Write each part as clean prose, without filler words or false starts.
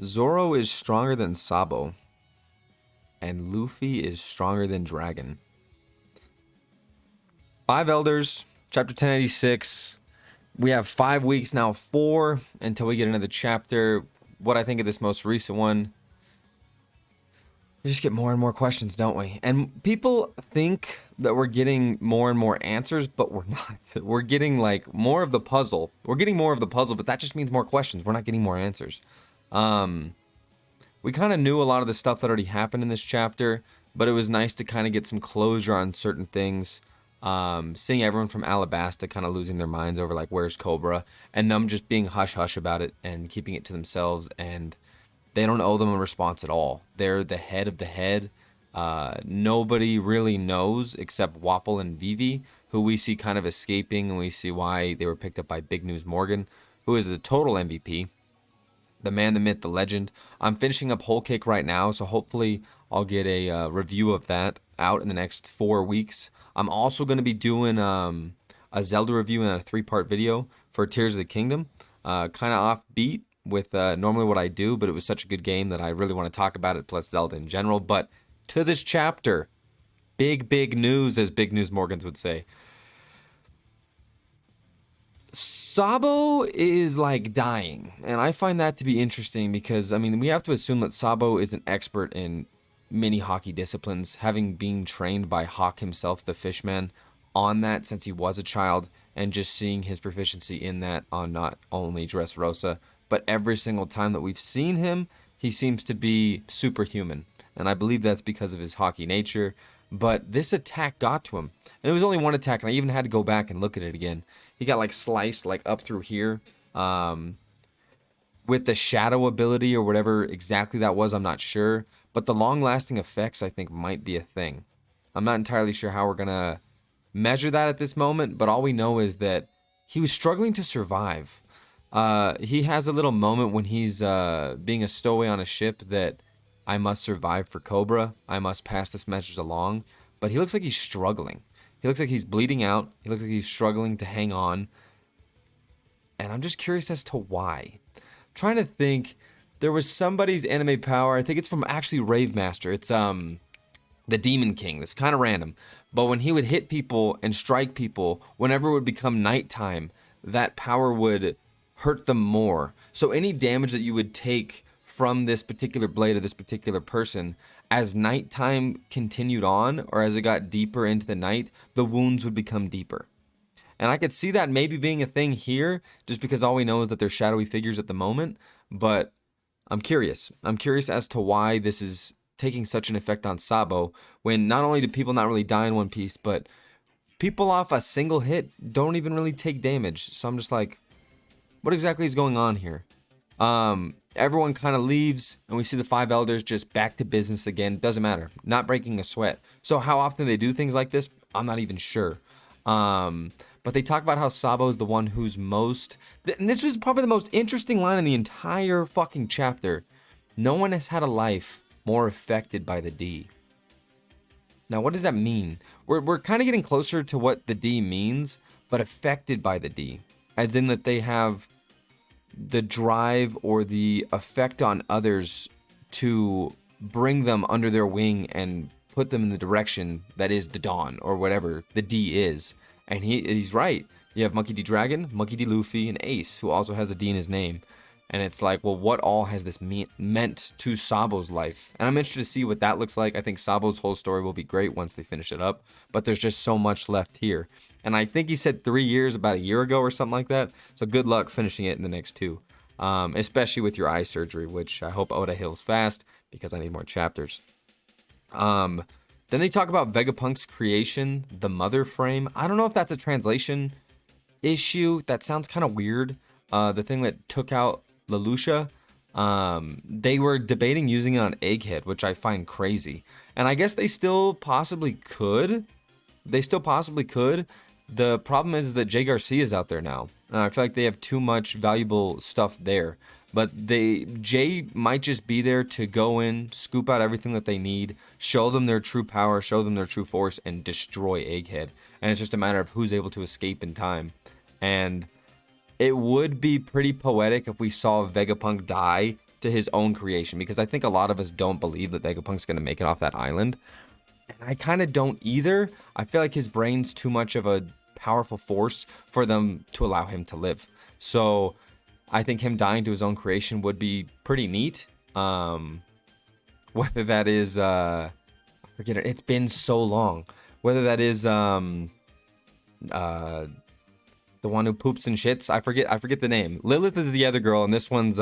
Zoro is stronger than Sabo, and Luffy is stronger than Dragon. Five Elders, chapter 1086. We have 5 weeks now, 4 until we get another chapter. What I think of this most recent one, we just get more and more questions, don't we? And people think that we're getting more and more answers, but we're not. We're getting like more of the puzzle. We're getting more of the puzzle, but that just means more questions. We're not getting more answers. We kind of knew a lot of the stuff that already happened in this chapter, but it was nice to kind of get some closure on certain things. Seeing everyone from Alabasta kind of losing their minds over like where's Cobra, and them just being hush hush about it and keeping it to themselves, and they don't owe them a response at all. They're the head of the head. Nobody really knows except Wapple and Vivi, who we see kind of escaping, and we see why they were picked up by Big News Morgan, who is the total MVP. The man, the myth, the legend. I'm finishing up Whole Cake right now, so hopefully I'll get a review of that out in the next 4 weeks. I'm also going to be doing a Zelda review in a 3-part video for Tears of the Kingdom. Kind of offbeat with normally what I do, but it was such a good game that I really want to talk about it, plus Zelda in general. But to this chapter, big news, as Big News Morgans would say. Sabo is like dying, and I find that to be interesting because, I mean, we have to assume that Sabo is an expert in many hockey disciplines, having been trained by Hawk himself, the fishman, on that since he was a child, and just seeing his proficiency in that on not only Dressrosa, but every single time that we've seen him, he seems to be superhuman, and I believe that's because of his hockey nature. But this attack got to him, and it was only one attack, and I even had to go back and look at it again. He got like sliced like up through here with the shadow ability or whatever exactly that was. I'm not sure, but the long lasting effects I think might be a thing. I'm not entirely sure how we're gonna measure that at this moment, but all we know is that he was struggling to survive. He has a little moment when he's being a stowaway on a ship that I must survive for Cobra. I must pass this message along. But he looks like he's struggling. He looks like he's bleeding out. He looks like he's struggling to hang on. And I'm just curious as to why. I'm trying to think. There was somebody's anime power. I think it's from actually Rave Master. It's the Demon King. It's kind of random. But when he would hit people and strike people, whenever it would become nighttime, that power would hurt them more. So any damage that you would take from this particular blade of this particular person, as nighttime continued on, or as it got deeper into the night, the wounds would become deeper. And I could see that maybe being a thing here, just because all we know is that they're shadowy figures at the moment. But I'm curious. I'm curious as to why this is taking such an effect on Sabo, when not only do people not really die in One Piece, but people off a single hit don't even really take damage. So I'm just like, what exactly is going on here? Everyone kind of leaves, and we see the 5 elders just back to business again. Doesn't matter, not breaking a sweat. So how often they do things like this, I'm not even sure. But they talk about how Sabo is the one who's most, and this was probably the most interesting line in the entire fucking chapter. No one has had a life more affected by the D. Now, what does that mean? We're kind of getting closer to what the D means, but affected by the D, as in that they have the drive or the effect on others to bring them under their wing and put them in the direction that is the Dawn, or whatever the D is. And he's right. You have Monkey D. Dragon, Monkey D. Luffy, and Ace, who also has a D in his name. And it's like, well, what all has this meant to Sabo's life? And I'm interested to see what that looks like. I think Sabo's whole story will be great once they finish it up. But there's just so much left here. And I think he said 3 years about a year ago or something like that. So good luck finishing it in the next 2. Especially with your eye surgery, which I hope Oda heals fast because I need more chapters. Then they talk about Vegapunk's creation, the mother frame. I don't know if that's a translation issue. That sounds kind of weird. The thing that took out Lelouch, they were debating using it on Egghead, which I find crazy. And I guess they still possibly could. The problem is that Jay Garcia is out there now. I feel like they have too much valuable stuff there. But Jay might just be there to go in, scoop out everything that they need, show them their true power, show them their true force, and destroy Egghead. And it's just a matter of who's able to escape in time. And it would be pretty poetic if we saw Vegapunk die to his own creation, because I think a lot of us don't believe that Vegapunk's going to make it off that island. And I kind of don't either. I feel like his brain's too much of a powerful force for them to allow him to live. So I think him dying to his own creation would be pretty neat. Whether that is, I forget it. It's been so long. Whether that is, the one who poops and shits. I forget the name. Lilith is the other girl, and this one's,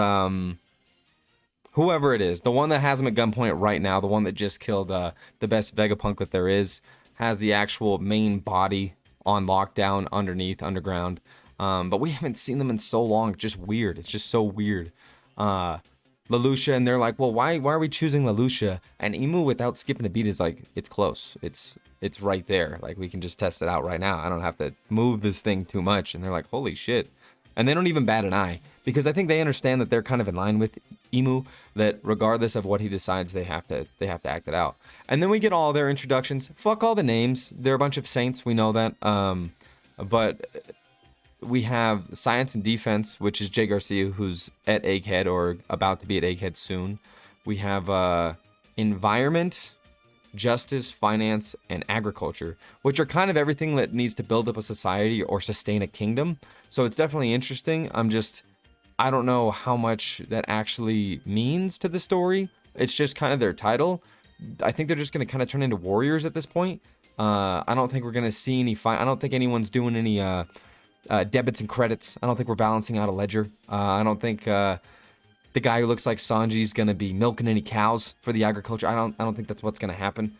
whoever it is, the one that has him at gunpoint right now, the one that just killed the best Vegapunk that there is, has the actual main body on lockdown underground. But we haven't seen them in so long. Just weird. It's just so weird. Lelouch, and they're like, well, why are we choosing Lelouch? And Emu, without skipping a beat, is like, it's close. It's right there. Like, we can just test it out right now. I don't have to move this thing too much. And they're like, holy shit. And they don't even bat an eye, because I think they understand that they're kind of in line with Emu, that regardless of what he decides, they have to act it out. And then we get all their introductions. Fuck all the names. They're a bunch of saints. We know that. But we have Science and Defense, which is Jay Garcia, who's at Egghead or about to be at Egghead soon. We have Environment, Justice, Finance, and Agriculture, which are kind of everything that needs to build up a society or sustain a kingdom. So it's definitely interesting. I don't know how much that actually means to the story. It's just kind of their title. I think they're just going to kind of turn into warriors at this point. I don't think we're going to see any fight. I don't think anyone's doing any debits and credits. I don't think we're balancing out a ledger. I don't think the guy who looks like Sanji's going to be milking any cows for the agriculture. I don't think that's what's going to happen.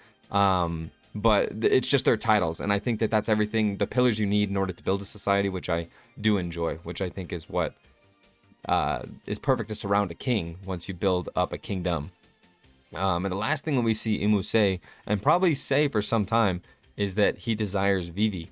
But it's just their titles, and I think that that's everything, the pillars you need in order to build a society, which I do enjoy, which I think is what is perfect to surround a king once you build up a kingdom. And the last thing that we see Imu say, and probably say for some time, is that he desires Vivi.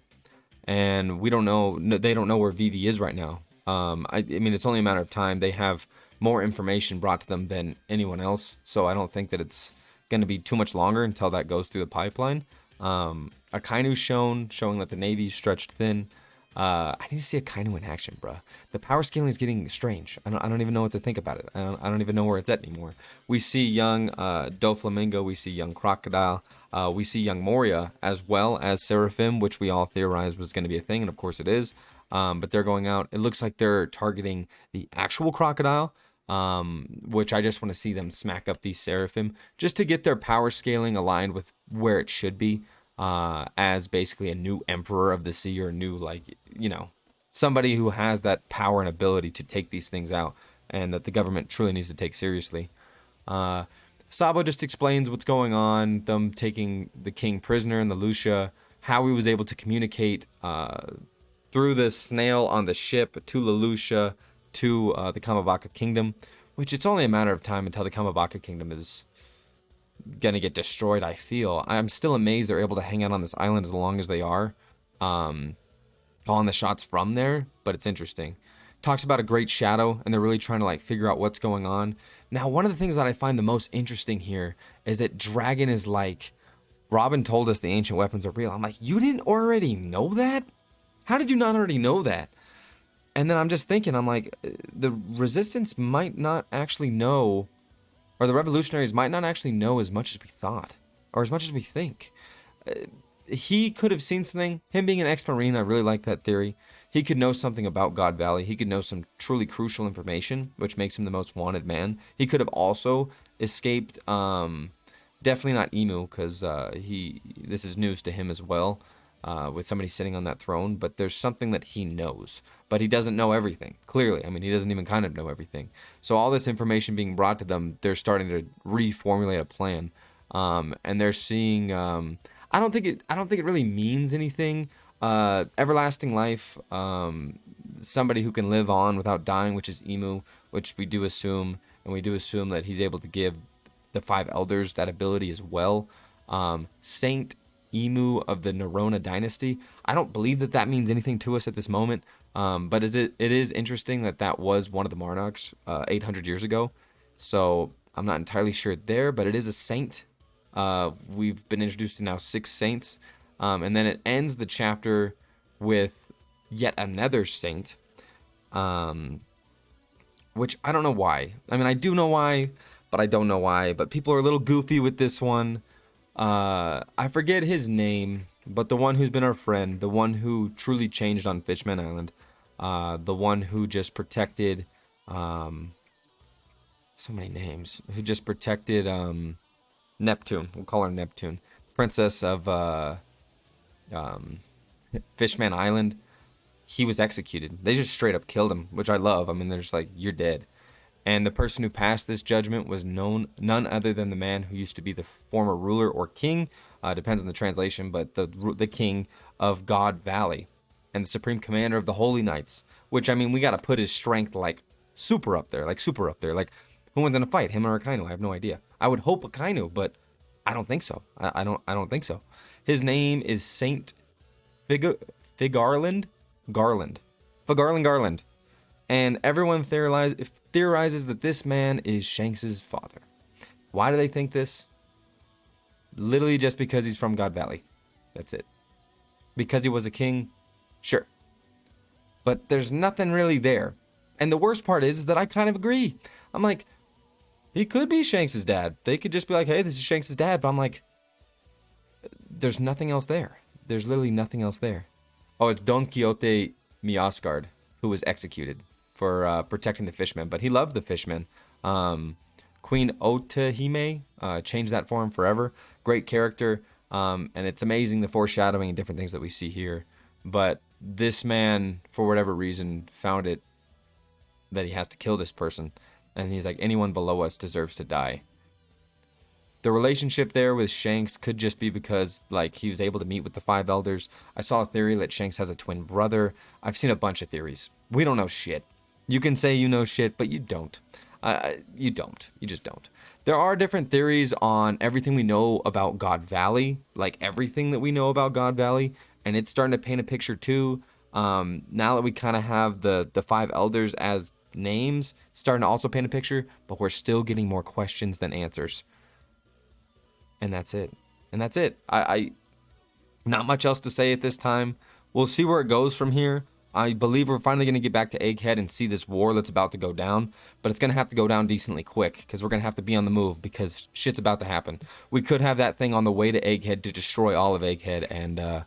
And we don't know, they don't know where Vivi is right now. I mean, it's only a matter of time. They have more information brought to them than anyone else, so I don't think that it's going to be too much longer until that goes through the pipeline. Akainu showing that the Navy's stretched thin. I need to see Akainu in action, bruh. The power scaling is getting strange. I don't even know what to think about it. I don't even know where it's at anymore. We see young Doflamingo. We see young Crocodile. We see young Moria, as well as Seraphim, which we all theorized was going to be a thing, and of course it is. But they're going out. It looks like they're targeting the actual Crocodile, which I just want to see them smack up these Seraphim, just to get their power scaling aligned with where it should be, as basically a new Emperor of the Sea, or new, like, somebody who has that power and ability to take these things out, and that the government truly needs to take seriously. Sabo just explains what's going on, them taking the king prisoner and the Lucia, how he was able to communicate through the snail on the ship to Lelouch, to the Kamabaka Kingdom, which it's only a matter of time until the Kamabaka Kingdom is gonna get destroyed, I feel. I'm still amazed they're able to hang out on this island as long as they are, calling the shots from there, but it's interesting. Talks about a great shadow, and they're really trying to, like, figure out what's going on. Now, one of the things that I find the most interesting here is that Dragon is like, Robin told us the ancient weapons are real. I'm like, you didn't already know that? How did you not already know that? And then I'm just thinking, I'm like, the resistance might not actually know, or the revolutionaries might not actually know as much as we thought, or as much as we think. He could have seen something. Him being an ex-Marine, I really like that theory. He could know something about God Valley. He could know some truly crucial information, which makes him the most wanted man. He could have also escaped, definitely not Emu, because this is news to him as well, with somebody sitting on that throne. But there's something that he knows, but he doesn't know everything, clearly. I mean, he doesn't even kind of know everything. So all this information being brought to them, they're starting to reformulate a plan, and they're seeing. I don't think it really means anything. Everlasting life, somebody who can live on without dying, which is Emu, which we do assume, and we do assume that he's able to give the 5 elders that ability as well. Saint Emu of the Nerona dynasty. I don't believe that means anything to us at this moment, but it is interesting that was one of the monarchs 800 years ago. So I'm not entirely sure there, but it is a saint. We've been introduced to now 6 saints, and then it ends the chapter with yet another saint, which I don't know why. I mean, I do know why, but I don't know why. But people are a little goofy with this one. I forget his name, but the one who's been our friend, the one who truly changed on Fishman Island, the one who just protected, so many names, who just protected Neptune. We'll call her Neptune, princess of Fishman Island. He was executed. They just straight up killed him, which I love. I mean, they're just like, you're dead. And the person who passed this judgment was none other than the man who used to be the former ruler or king, depends on the translation, but the king of God Valley and the supreme commander of the Holy Knights. Which, I mean, we got to put his strength like super up there. Like who wins in a fight, him or Akainu? I have no idea. I would hope Akainu, but I don't think so. I don't think so. His name is Saint Figarland Garland. And everyone theorizes that this man is Shanks' father. Why do they think this? Literally just because he's from God Valley. That's it. Because he was a king? Sure. But there's nothing really there. And the worst part is that I kind of agree. I'm like, he could be Shanks' dad. They could just be like, hey, this is Shanks' dad. But I'm like, there's nothing else there. There's literally nothing else there. Oh, it's Don Quixote Miasgard, who was executed for protecting the fishmen, but he loved the fishmen. Queen Otahime changed that for him forever. Great character, and it's amazing the foreshadowing and different things that we see here. But this man, for whatever reason, found it that he has to kill this person, and he's like, anyone below us deserves to die. The relationship there with Shanks could just be because, like, he was able to meet with the five elders. I saw a theory that Shanks has a twin brother. I've seen a bunch of theories. We don't know shit. You can say you know shit, but you don't. You don't. You just don't. There are different theories on everything we know about God Valley, like everything that we know about God Valley, and it's starting to paint a picture too. Now that we kind of have the five elders as names, it's starting to also paint a picture, but we're still getting more questions than answers. And that's it. And that's it. I not much else to say at this time. We'll see where it goes from here. I believe we're finally going to get back to Egghead and see this war that's about to go down. But it's going to have to go down decently quick, because we're going to have to be on the move, because shit's about to happen. We could have that thing on the way to Egghead to destroy all of Egghead, and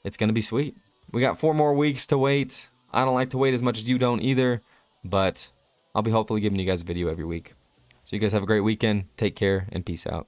it's going to be sweet. We got 4 more weeks to wait. I don't like to wait as much as you don't either, but I'll be hopefully giving you guys a video every week. So you guys have a great weekend. Take care, and peace out.